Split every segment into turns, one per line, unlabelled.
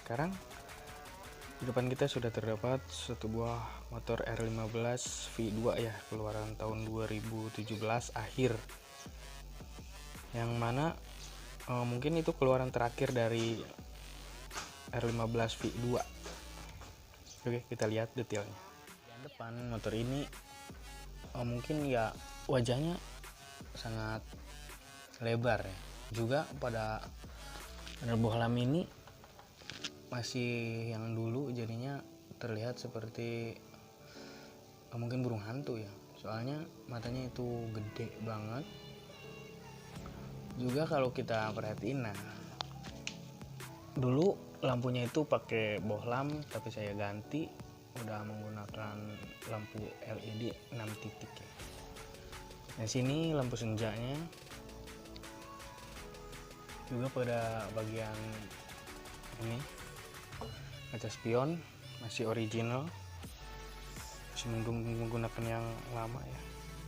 sekarang di depan kita sudah terdapat satu buah motor R15 V2 ya, keluaran tahun 2017 akhir, yang mana mungkin itu keluaran terakhir dari R15 V2. Oke, kita lihat detailnya. Yang depan motor ini mungkin ya wajahnya sangat lebar ya. Juga pada bohlam ini masih yang dulu, jadinya terlihat seperti mungkin burung hantu ya, soalnya matanya itu gede banget. Juga kalau kita perhatiin, nah dulu lampunya itu pakai bohlam, tapi saya ganti udah menggunakan lampu LED 6 titik ya. Nah sini lampu senjanya. Juga pada bagian ini kaca spion masih original, masih menggunakan yang lama ya,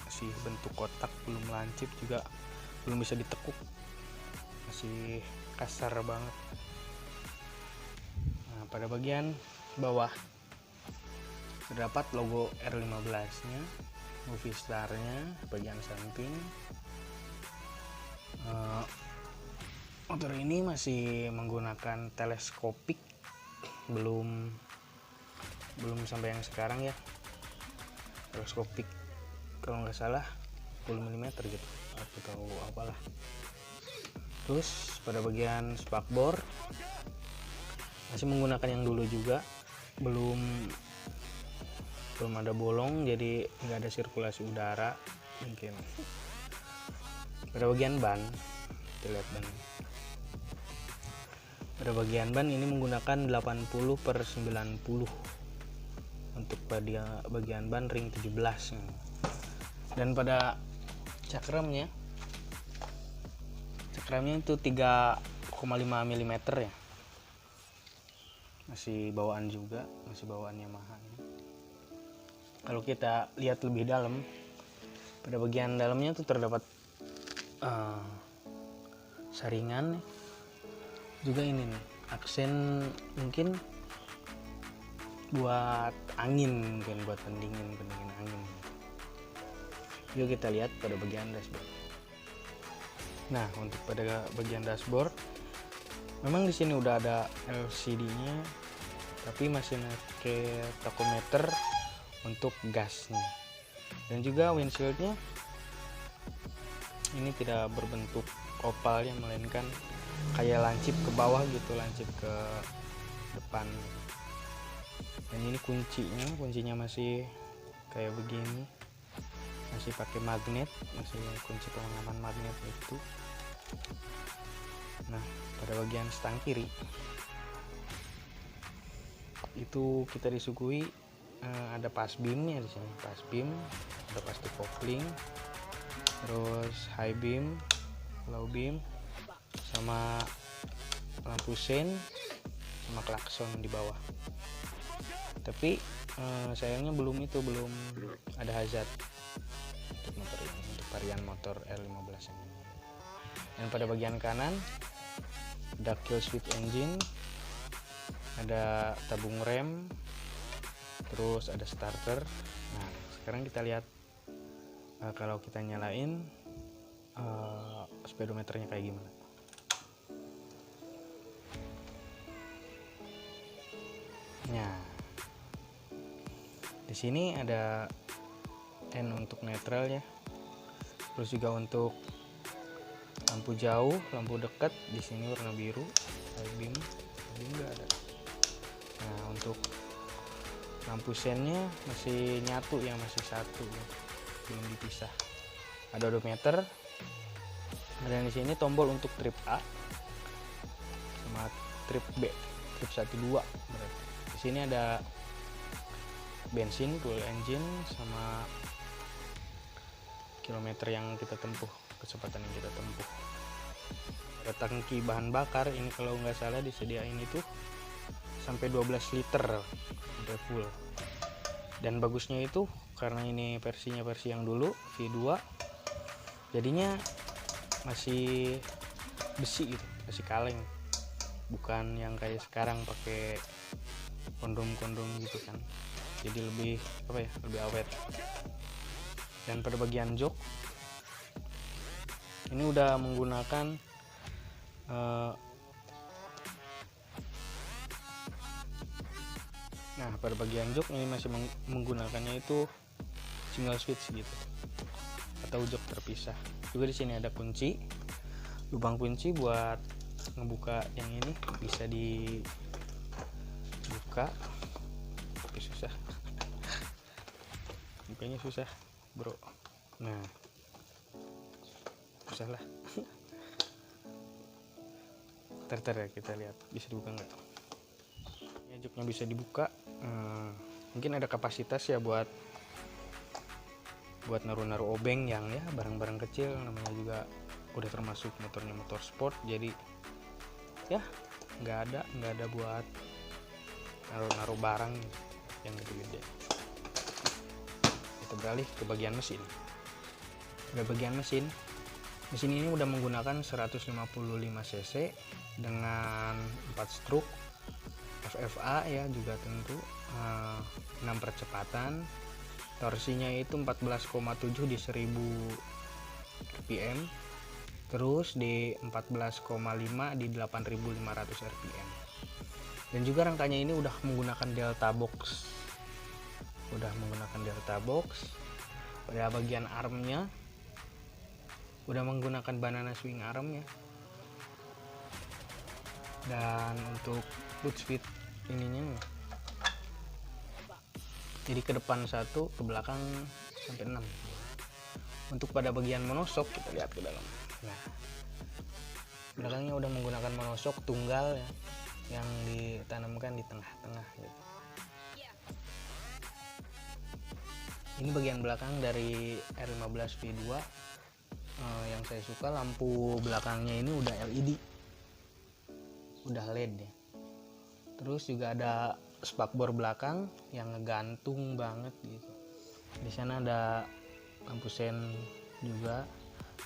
masih bentuk kotak, belum lancip, juga belum bisa ditekuk, masih kasar banget. Nah, pada bagian bawah terdapat logo R15 nya, movie star nya bagian samping. Motor ini masih menggunakan teleskopik, belum sampai yang sekarang ya, teleskopik kalau nggak salah 10 mm gitu atau apalah. Terus pada bagian spakbor masih menggunakan yang dulu juga, belum ada bolong, jadi nggak ada sirkulasi udara mungkin. Pada bagian ban, kita lihat ban. Pada bagian ban ini menggunakan 80/90 untuk bagian ban ring 17. Dan pada cakramnya itu 3,5 mm ya, masih bawaan juga, masih bawaan Yamaha. Kalau kita lihat lebih dalam, pada bagian dalamnya itu terdapat saringan juga, ini nih aksen mungkin buat angin, mungkin buat pendingin angin. Yuk kita lihat pada bagian dashboard. Nah, untuk pada bagian dashboard memang di sini udah ada LCD-nya, tapi masih pakai tachometer untuk gasnya. Dan juga windshield-nya ini tidak berbentuk oval ya, melainkan kayak lancip ke bawah gitu, lancip ke depan. Dan ini kuncinya masih kayak begini, masih pakai magnet, masih kunci pengaman magnet itu. Nah, pada bagian stang kiri itu kita disuguhi ada pas beamnya di sini, pas beam, ada pasti kopling, terus high beam, low beam, sama lampu sein, sama klakson di bawah. Tapi sayangnya belum ada hazard untuk motor ini, untuk varian motor R15 ini. Dan pada bagian kanan ada kill switch engine, ada tabung rem, terus ada starter. Nah, sekarang kita lihat kalau kita nyalain speedometernya kayak gimana. Nah, di sini ada N untuk netral ya. Terus juga untuk lampu jauh, lampu dekat di sini warna biru, high beam nggak ada. Nah, untuk lampu seinnya masih nyatu ya, masih satu ya, belum dipisah. Ada odometer. Dan di sini tombol untuk trip A sama trip B, trip 1 2 berarti. Di sini ada bensin, fuel engine, sama kilometer yang kita tempuh, kecepatan yang kita tempuh. Ada tangki bahan bakar, ini kalau nggak salah disediain itu sampai 12 liter sampai full. Dan bagusnya itu karena ini versi yang dulu V2, jadinya masih besi gitu, masih kaleng, bukan yang kayak sekarang pakai kondom gitu kan, jadi lebih lebih awet. Dan pada bagian jok ini udah menggunakan nah pada bagian jok ini masih menggunakannya itu single switch gitu atau jok terpisah. Juga di sini ada kunci, lubang kunci buat ngebuka yang ini, bisa dibuka tapi susah bukanya susah bro. Nah susah lah. Ntar ya kita lihat bisa dibuka nggak ya. Joknya bisa dibuka. Mungkin ada kapasitas ya buat naruh obeng yang ya barang-barang kecil, namanya juga udah termasuk motornya motor sport, jadi ya nggak ada buat naruh barang yang gede-gede. Kita beralih ke bagian mesin. Pada bagian mesin ini udah menggunakan 155 cc dengan 4 stroke FFA ya, juga tentu 6 percepatan. Torsinya itu 14,7 di 1000 rpm, terus di 14,5 di 8500 rpm. Dan juga rangkanya ini udah menggunakan delta box. Pada bagian armnya udah menggunakan banana swing arm ya. Dan untuk boot speed ininya jadi ke depan 1, ke belakang sampai 6. Untuk pada bagian monoshock kita lihat ke dalam. Nah, belakangnya udah menggunakan monoshock tunggal ya, yang ditanamkan di tengah-tengah gitu. Ini bagian belakang dari R15 V2. Yang saya suka lampu belakangnya ini udah LED, udah LED ya. Terus juga ada spakbor belakang yang ngegantung banget gitu. Di sana ada lampu sen juga.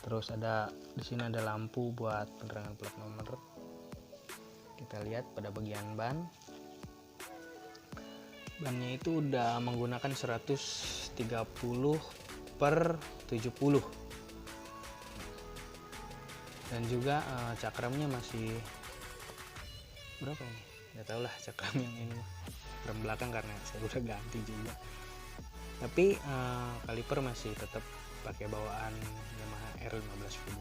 Terus di sini ada lampu buat penerangan plat nomor. Kita lihat pada bagian bannya itu udah menggunakan 130/70, dan juga cakramnya masih berapa ini, nggak tahu lah cakram yang ini rem belakang karena saya udah ganti juga. Tapi kaliper masih tetap pakai bawaan Yamaha R15 V2.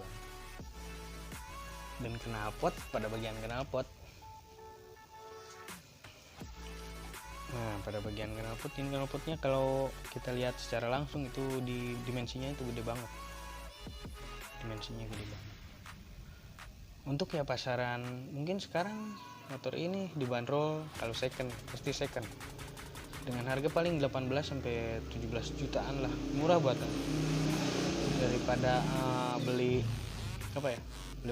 Dan knalpot, pada bagian knalpot, nah pada bagian knalpotnya kalau kita lihat secara langsung itu di dimensinya itu gede banget. Untuk ya pasaran mungkin sekarang motor ini dibanderol kalau second pasti second dengan harga paling 18 sampai 17 jutaan lah, murah buatan daripada beli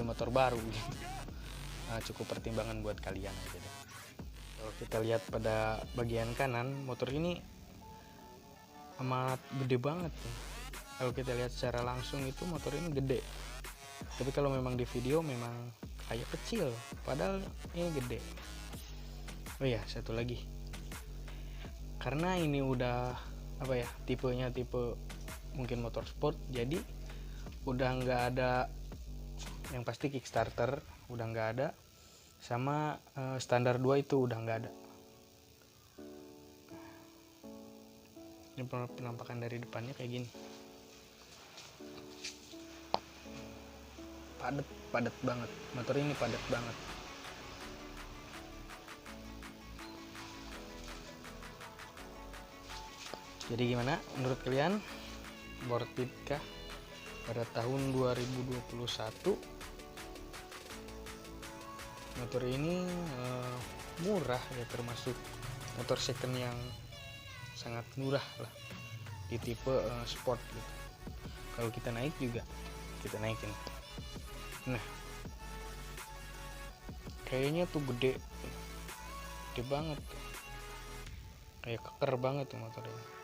motor baru gitu. Cukup pertimbangan buat kalian aja deh. Kalau kita lihat pada bagian kanan, motor ini amat gede banget ya. Kalau kita lihat secara langsung itu motor ini gede, tapi kalau memang di video memang kayak kecil, padahal ini gede. Oh iya, satu lagi, karena ini udah tipenya tipe mungkin motor sport, jadi udah nggak ada yang pasti Kickstarter, udah nggak ada, sama standar 2 itu udah nggak ada. Ini penampakan dari depannya kayak gini, padat banget, motor ini padat banget. Jadi gimana menurut kalian, worth it kah pada tahun 2021? Motor ini murah ya, termasuk motor second yang sangat murah lah di tipe sport gitu. Kalau kita naik juga kita naikin. Nah, kayaknya tuh gede banget, kayak keker banget tuh motor ini.